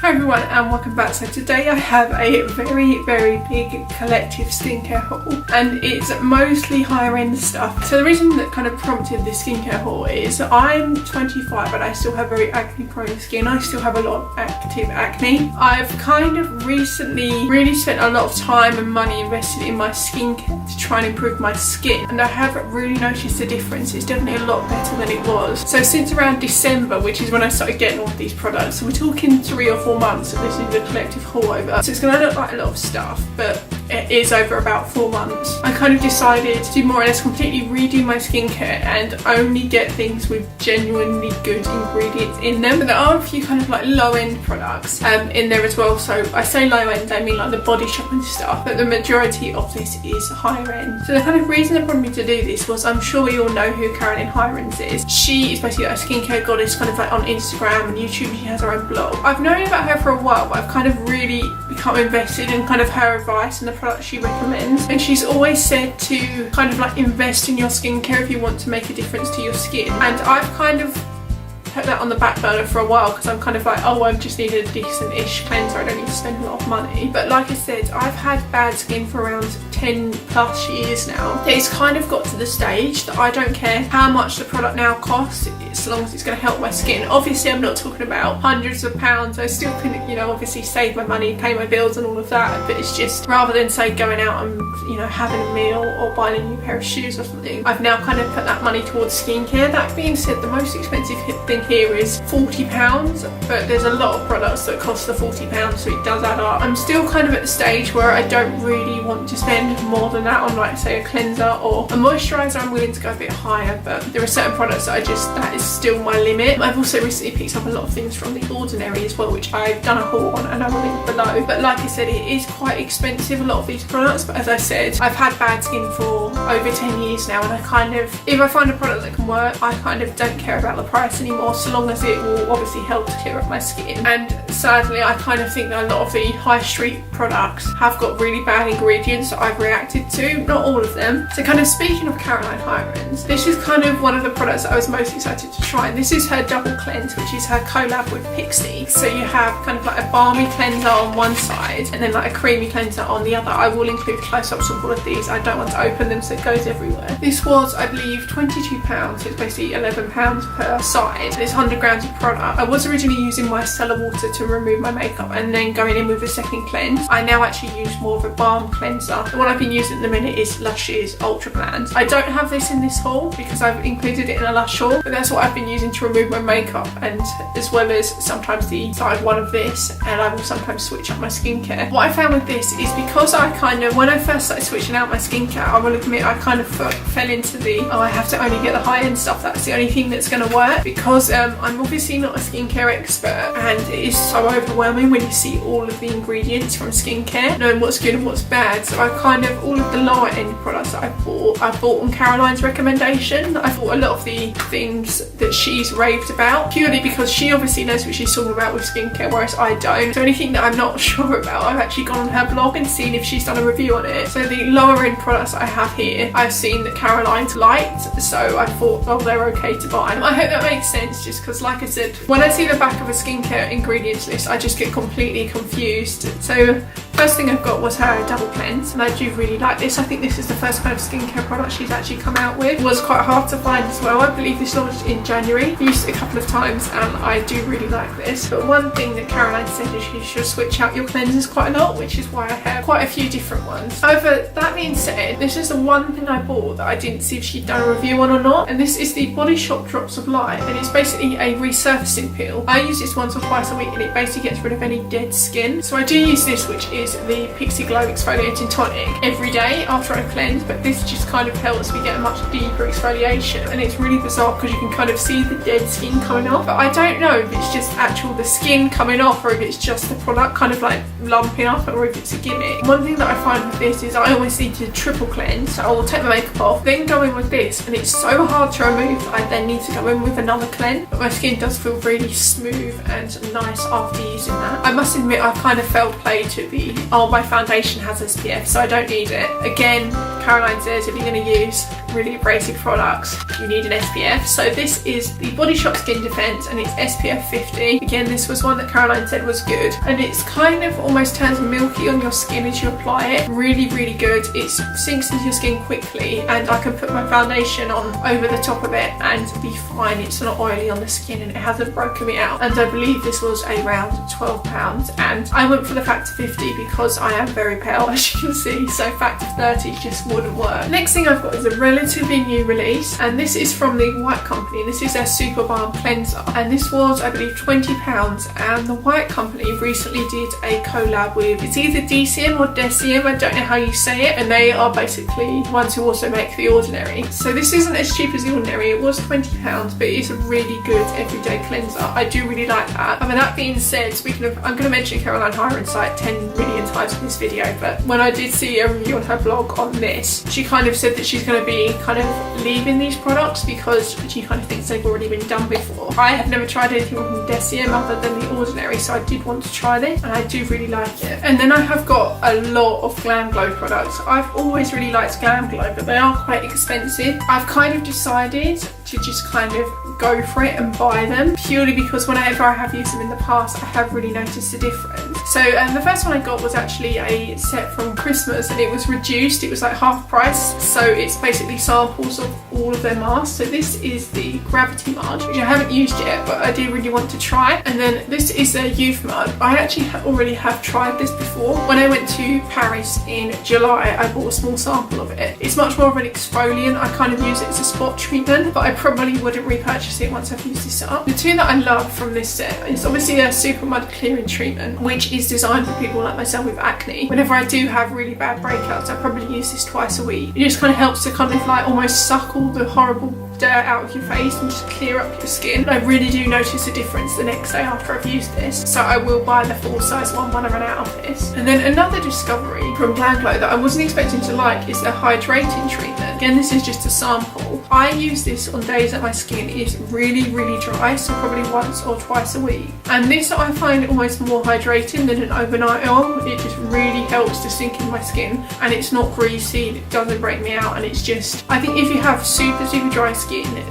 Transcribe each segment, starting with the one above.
Hi everyone and welcome back. So today I have a very big collective skincare haul and it's mostly higher end stuff. So the reason that kind of prompted this skincare haul is I'm 25 but I still have very acne prone skin. I still have a lot of active acne. I've kind of recently really spent a lot of time and money invested in my skincare to try and improve my skin, and I have really noticed a difference. It's definitely a lot better than it was. So since around December, which is when I started getting all of these products, so we're talking 3 or 4 months that this is a collective haul over. So it's going to look like a lot of stuff, but it is over about 4 months. I kind of decided to more or less completely redo my skincare and only get things with genuinely good ingredients in them. But there are a few kind of like low end products in there as well. So I say low end, I mean like the Body Shop and stuff, but the majority of this is higher end. So the kind of reason that prompted me to do this was, I'm sure you all know who Hirons is. She is basically a skincare goddess kind of like on Instagram and YouTube. She has her own blog. I've known about her for a while, but I've kind of really become invested in kind of her advice and the products she recommends. And she's always said to kind of like invest in your skincare if you want to make a difference to your skin. And I've kind of put that on the back burner for a while because I'm kind of like, oh, I just need a decent-ish cleanser. I don't need to spend a lot of money. But like I said, I've had bad skin for around 10 plus years now. It's kind of got to the stage that I don't care how much the product now costs, so long as it's going to help my skin. Obviously I'm not talking about hundreds of pounds. I still can, you know, obviously save my money, pay my bills and all of that, but it's just rather than say going out and, you know, having a meal or buying a new pair of shoes or something, I've now kind of put that money towards skincare. That being said, the most expensive thing here is £40, but there's a lot of products that cost the £40, so it does add up. I'm still kind of at the stage where I don't really want to spend more than that on, like, say, a cleanser or a moisturiser. I'm willing to go a bit higher, but there are certain products that that is still my limit. I've also recently picked up a lot of things from The Ordinary as well, which I've done a haul on and I will link below. But like I said, it is quite expensive, a lot of these products, but as I said, I've had bad skin for over 10 years now, and I kind of, if I find a product that can work, I kind of don't care about the price anymore, so long as it will obviously help to clear up my skin. And sadly, I kind of think that a lot of the high street products have got really bad ingredients that I've reacted to, not all of them. So kind of speaking of Hirons, this is kind of one of the products that I was most excited to try, and this is her double cleanse, which is her collab with Pixi. So you have kind of like a balmy cleanser on one side and then like a creamy cleanser on the other. I will include close-ups of all of these. I don't want to open them so it goes everywhere. This was, I believe, £22, so it's basically £11 per side, and it's 100 grams of product. I was originally using micellar water to remove my makeup and then going in with a second cleanse. I now actually use more of a balm cleanser. The one I've been using at the minute is Lush's Ultra Bland. I don't have this in this haul because I've included it in a Lush haul, but that's what I've been using to remove my makeup, and as well as sometimes the side one of this, and I will sometimes switch up my skincare. What I found with this is, because I kind of, when I first started switching out my skincare, I will admit I kind of fell into the, oh, I have to only get the high-end stuff, that's the only thing that's going to work, because I'm obviously not a skincare expert, and it is so overwhelming when you see all of the ingredients from skincare, knowing what's good and what's bad. So I kind of, all of the lower end products that I bought on Caroline's recommendation. I bought a lot of the things that she's raved about, purely because she obviously knows what she's talking about with skincare, whereas I don't. So anything that I'm not sure about, I've actually gone on her blog and seen if she's done a review on it. So the lower end products that I have here, I've seen that Caroline's liked, so I thought, oh, they're okay to buy. I hope that makes sense, just because, like I said, when I see the back of a skincare ingredients list, I just get completely confused. So first thing I've got was her double cleanse, and I do really like this. I think this is the first kind of skincare product she's actually come out with. It was quite hard to find as well. I believe this launched in January. Used it a couple of times and I do really like this. But one thing that Caroline said is you should switch out your cleansers quite a lot, which is why I have quite a few different ones. However, that being said, this is the one thing I bought that I didn't see if she'd done a review on or not, and this is the Body Shop Drops of Light, and it's basically a resurfacing peel. I use this once or twice a week and it basically gets rid of any dead skin. So I do use this, which is the Pixi Glow Exfoliating Tonic, every day after I cleanse, but this just kind of helps me get a much deeper exfoliation, and it's really bizarre because you can kind of see the dead skin coming off, but I don't know if it's just the skin coming off or if it's just the product kind of like lumping up, or if it's a gimmick. One thing that I find with this is I always need to triple cleanse, so I will take my makeup off, then go in with this, and it's so hard to remove that I then need to go in with another cleanse, but my skin does feel really smooth and nice after using that. I must admit, I kind of fell prey to the, oh, my foundation has SPF, so I don't need it. Again, Caroline says if you're going to use really abrasive products, you need an SPF. So this is the Body Shop Skin Defense and it's SPF 50. Again, this was one that Caroline said was good, and it's kind of almost turns milky on your skin as you apply it. Really, really good. It sinks into your skin quickly, and I can put my foundation on over the top of it and be fine. It's not oily on the skin and it hasn't broken me out. And I believe this was around £12, and I went for the factor 50 because I am very pale, as you can see, so factor 30 just wouldn't work. Next thing I've got is a relatively new release, and this is from the White Company. This is their Super Balm cleanser, and this was, I believe, £20, and the White Company recently did a collab with, it's either DCM or Deciem, I don't know how you say it, and they are basically ones who also make The Ordinary. So this isn't as cheap as The Ordinary. It was £20, but it's a really good everyday cleanser. I do really like that. And with that being said, speaking of, I'm going to mention Caroline Hirons like 10 million times in this video, but when I did see a review on her blog on this, she kind of said that she's going to be kind of leaving these products because she kind of thinks they've already been done before. I have never tried anything from Deciem other than The Ordinary, so I did want to try this, and I do really like it. And then I have got a lot of Glam Glow products. I've always really liked Glam Glow, but they are quite expensive. I've kind of decided to just kind of go for it and buy them, purely because whenever I have used them in the past, I have really noticed a difference. So the first one I got was actually a set from Christmas, and it was reduced. It was like half price, so it's basically samples of all of their masks. So this is the Gravitymud, which I haven't used yet, but I do really want to try. And then this is their Youthmud. I actually already have tried this before. When I went to Paris in July, I bought a small sample of it. It's much more of an exfoliant. I kind of use it as a spot treatment, but I probably wouldn't repurchase it once I've used this up. The two that I love from this set is obviously their Supermud clearing treatment, which is designed for people like myself with acne. Whenever I do have really bad breakouts, I probably use this twice a week. It just kind of helps to kind of like almost suck all the horrible dirt out of your face and just clear up your skin. I really do notice a difference the next day after I've used this, so I will buy the full size one when I run out of this. And then another discovery from Glam Glow that I wasn't expecting to like is their hydrating treatment. Again, this is just a sample. I use this on days that my skin is really, really dry, so probably once or twice a week. And this I find almost more hydrating than an overnight oil. It just really helps to sink in my skin, and it's not greasy, it doesn't break me out, and it's just, I think if you have super, super dry skin,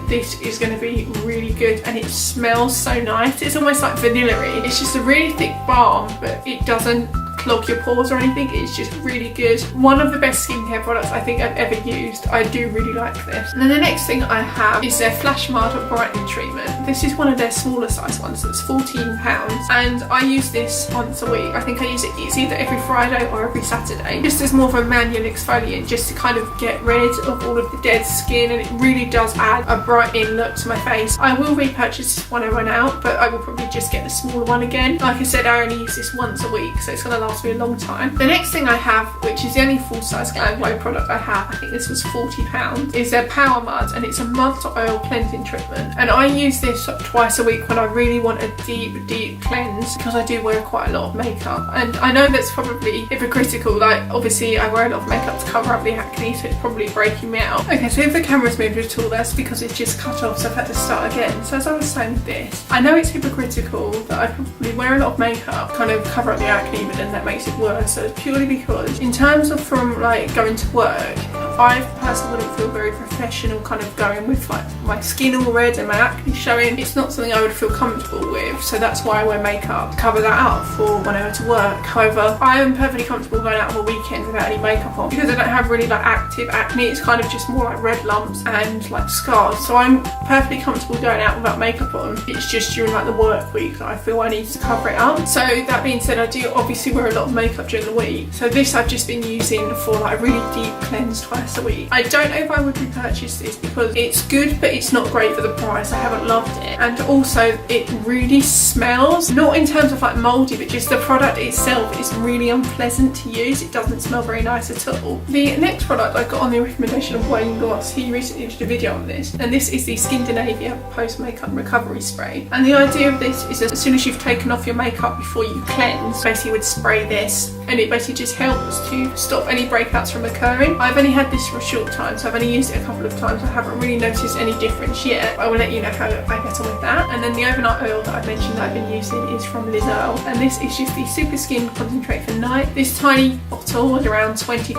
this is going to be really good, and it smells so nice. It's almost like vanilla-y. It's just a really thick balm, but it doesn't clog your pores or anything. It's just really good. One of the best skincare products I think I've ever used. I do really like this. And then the next thing I have is their Flashmud brightening treatment. This is one of their smaller size ones, so it's £14, and I use this once a week. I think I use it, it's either every Friday or every Saturday, just as more of a manual exfoliant, just to kind of get rid of all of the dead skin, and it really does add a brightening look to my face. I will repurchase this when I run out, but I will probably just get the smaller one again. Like I said, I only use this once a week, so it's going to last me a long time. The next thing I have, which is the only full-size Glam Glow product I have, I think this was £40, is their Powermud, and it's a mud to oil cleansing treatment. And I use this twice a week when I really want a deep cleanse, because I do wear quite a lot of makeup. And I know that's probably hypocritical, like obviously I wear a lot of makeup to cover up the acne, so it's probably breaking me out. Okay, so if the camera's moved at all, that's because it's just cut off, so I've had to start again. So as I was saying with this, I know it's hypocritical that I probably wear a lot of makeup, kind of cover up the acne, but then that makes it worse. So it's purely because in terms of from like going to work, I personally wouldn't feel very professional kind of going with like my skin all red and my acne showing. It's not something I would feel comfortable with, so that's why I wear makeup to cover that up for when I go to work. However, I am perfectly comfortable going out on a weekend without any makeup on, because I don't have really like active acne. It's kind of just more like red lumps and like scars, so I'm perfectly comfortable going out without makeup on. It's just during like the work week that I feel I need to cover it up. So that being said, I do obviously wear a lot of makeup during the week, so this I've just been using for like a really deep cleanse twice a week. I don't know if I would repurchase this because it's good, but it's not great for the price. I haven't loved it, and also it really smells, not in terms of like mouldy, but just the product itself is really unpleasant to use. It doesn't smell very nice at all. The next product I got on the recommendation of Wayne Goss. He recently did a video on this, and this is the Skindinavia post makeup recovery spray. And the idea of this is as soon as you've taken off your makeup before you cleanse, basically you would spray this and it basically just helps to stop any breakouts from occurring. I've only had this for a short time, so I've only used it a couple of times. I haven't really noticed any difference yet, but I will let you know how I get on with that. And then the overnight oil that I mentioned that I've been using is from Earle, and this is just the Superskin concentrate for night. This tiny bottle was around £20.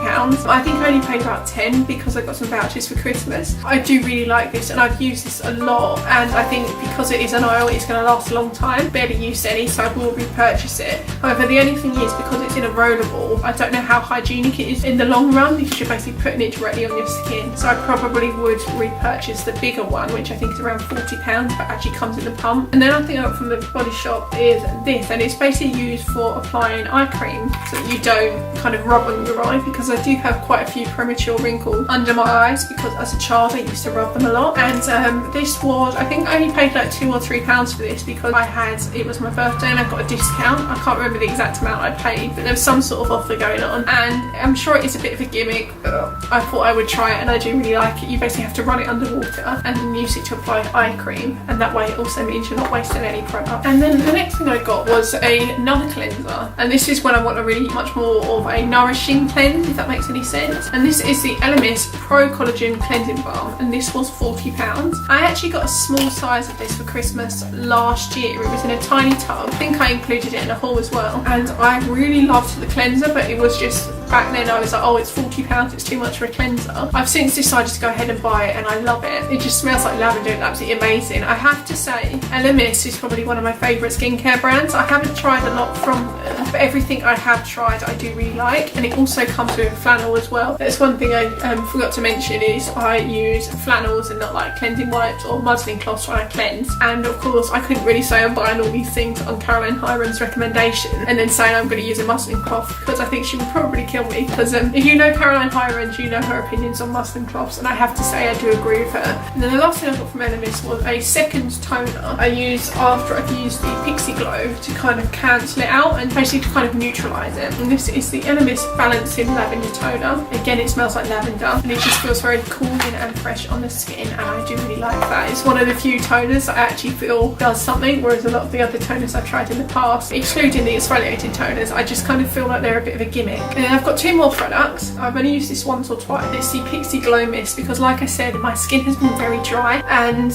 I think I only paid about 10 because I got some vouchers for Christmas. I do really like this, and I've used this a lot, and I think because it is an oil, it's going to last a long time. Barely used any, so I will repurchase it. However, the only thing is, because it's in a rollable, I don't know how hygienic it is in the long run because you're basically putting it directly on your skin. So I probably would repurchase the bigger one, which I think is around £40, but actually comes in the pump. And then I think I got from the Body Shop is this, and it's basically used for applying eye cream so that you don't kind of rub on your eye, because I do have quite a few premature wrinkles under my eyes because as a child I used to rub them a lot. And this was, I think I only paid like £2 or £3 for this because it was my birthday and I got a discount. I can't remember the exact amount I paid, but there was some sort of offer going on, and I'm sure it is a bit of a gimmick, but I thought I would try it, and I do really like it. You basically have to run it underwater and then use it to apply eye cream, and that way it also means you're not wasting any product. And then the next thing I got was another cleanser, and this is when I want a really much more of a nourishing cleanse, if that makes any sense. And this is the Elemis Pro Collagen Cleansing Balm, and this was £40. I actually got a small size of this for Christmas last year. It was in a tiny tub. I think I included it in a haul as well, and I really loved the cleanser, but it was just, back then I was like, oh, it's £40, it's too much for a cleanser. I've since decided to go ahead and buy it, and I love it. It just smells like lavender. It's absolutely amazing. I have to say, Elemis is probably one of my favourite skincare brands. I haven't tried a lot from them, but everything I have tried I do really like, and it also comes with flannel as well. That's one thing I forgot to mention is I use flannels and not like cleansing wipes or muslin cloths when I cleanse. And of course I couldn't really say I'm buying all these things on Hirons' recommendation and then saying I'm going to use a muslin cloth, because I think she would probably kill me, because if you know Hirons, you know her opinions on muslin cloths, and I have to say I do agree with her. And then the last thing I got from Elemis was a second toner I use after I've used the Pixi Glow to kind of cancel it out and basically to kind of neutralise it. And this is the Elemis Balancing Lavender Toner. Again, it smells like lavender, and it just feels very cooling and fresh on the skin, and I do really like that. It's one of the few toners that I actually feel does something, whereas a lot of the other toners I've tried in the past, excluding the exfoliating toners, I just kind of feel like they're a bit of a gimmick. And then I've got two more products. I've only used this once or twice. It's the Pixi Glow Mist, because like I said, my skin has been very dry, and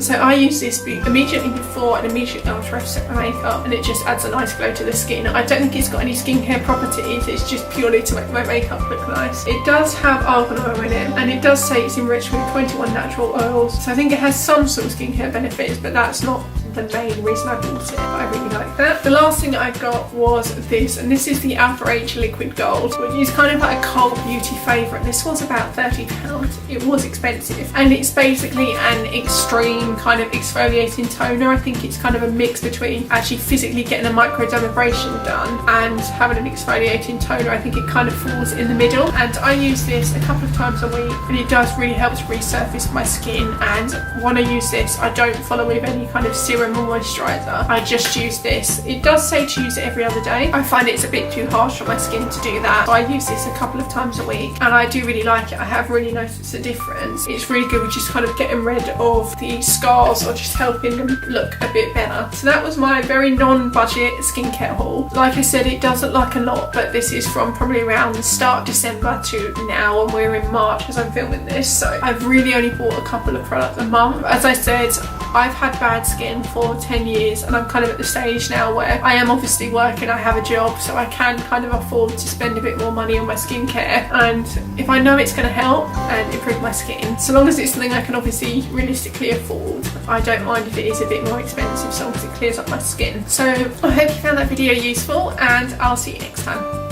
so I use this immediately before and immediately after I've set my makeup, and it just adds a nice glow to the skin. I don't think it's got any skincare properties, it's just purely to make my makeup look nice. It does have argan oil in it, and it does say it's enriched with 21 natural oils, so I think it has some sort of skincare benefits, but that's not the main reason I bought it, but I really like that. The last thing I got was this, and this is the Alpha H Liquid Gold, which is kind of like a cult beauty favourite. This was about £30. It was expensive, and it's basically an extreme kind of exfoliating toner. I think it's kind of a mix between actually physically getting a microdermabrasion done and having an exfoliating toner. I think it kind of falls in the middle, and I use this a couple of times a week, and it does really help to resurface my skin. And when I use this, I don't follow with any kind of serum or moisturiser. I just use this. It does say to use it every other day. I find it's a bit too harsh on my skin to do that, so I use this a couple of times a week, and I do really like it. I have really noticed a difference. It's really good with just kind of getting rid of the scars or just helping them look a bit better. So that was my very non-budget skincare haul. Like I said, it doesn't look like a lot, but this is from probably around the start of December to now, and we're in March as I'm filming this, so I've really only bought a couple of products a month. As I said, I've had bad skin for 10 years, and I'm kind of at the stage now where I am obviously working, I have a job, so I can kind of afford to spend a bit more money on my skincare, and if I know it's going to help and improve my skin, so long as it's something I can obviously realistically afford, I don't mind if it is a bit more expensive, so long as it clears up my skin. So I hope you found that video useful, and I'll see you next time.